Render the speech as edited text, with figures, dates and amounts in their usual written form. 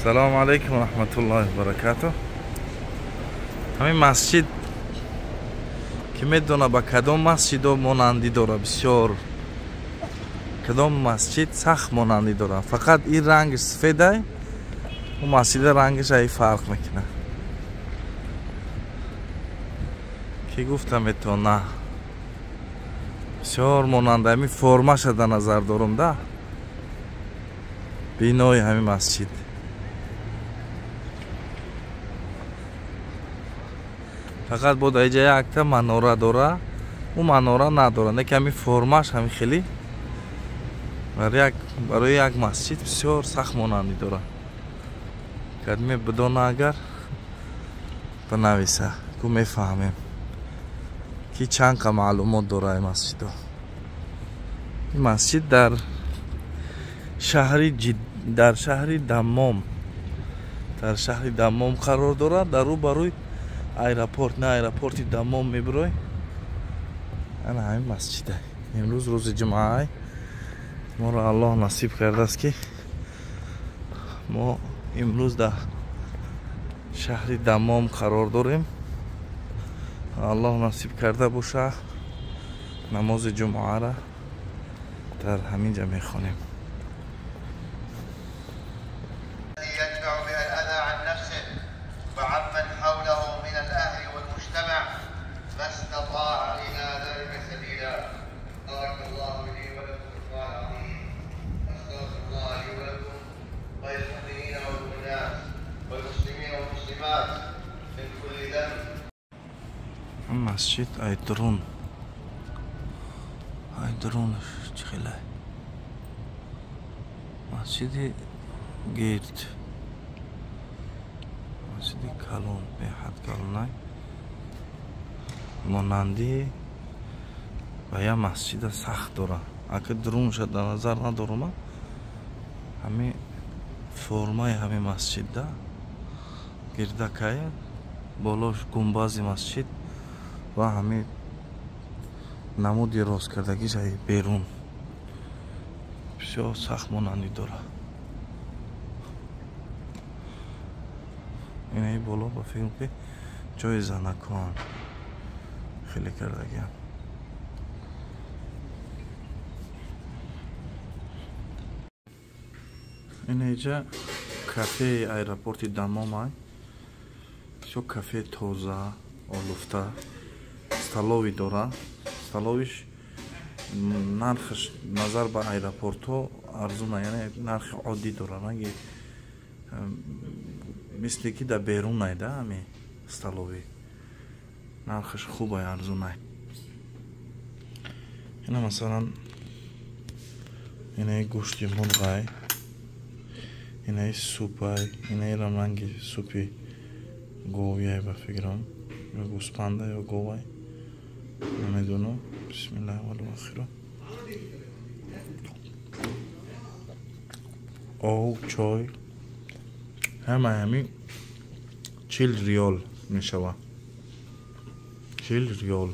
سلام علیکم و رحمت الله و برکاته. همین مسجد که میدونه با کدام مسجد مانندی داره، بسیار کدام مسجد سخت مانندی داره، فقط این رنگ سفیده، اون مسجد رنگش ای فرق میکنه. که گفتم تو نه بسیار ماننده، همین فرمش در نظر دارم ده بینای همین مسجد. فقط بود اینجا یک تا مناره داره، اون مناره نداره، نه که همین فرمش همین خیلی برای یک مسجد بسیار سخت مانندی داره. کدمی بدونه اگر بنویسه که میفهمیم که چند که معلومات داره این مسجد. این مسجد در شهر دمام قرار داره، در رو بروی ایرپورت، نه ایرپورت دمام میبروی. انا همین مسجده. امروز روز جمعه، ما را الله نصیب کرده است که ما امروز در شهر دمام قرار داریم. الله نصیب کرده باشه نماز جمعه را در همینجا میخونیم. مسجد ایدرونش چخیله مسجد گرد، مسجد کلون به حد کلونای مانندی و یا مسجد سخت داره. اگه درون شد در نظر ندارم، همین فرمای همین مسجد ده گردکه بالاش گنباز مسجد و همین نمودی راست کردگیش ای بیرون بسیار سخت مانندی داره. این ای بالا با فکرم که جای زنکان خیلی کردگی هم. این ایجا کافه ایرپورت دمام های بسیار کافه توزه آلوفته столовый дора. Столовиш нархш назар ба аэропорту арзуна, яъне нархи оддӣ дора, наги мисли ки дар берун айда ҳами столовӣ нархш хубай арзунай. ина масалан инаи гӯшти мурғай, инаи супай, инаирам ранги супи говияй ба фикрам ё гӯспанда ё говай نمیدونم. بسم الله اول و آخر. او چای همین 40 ریال میشوه. 40 ریال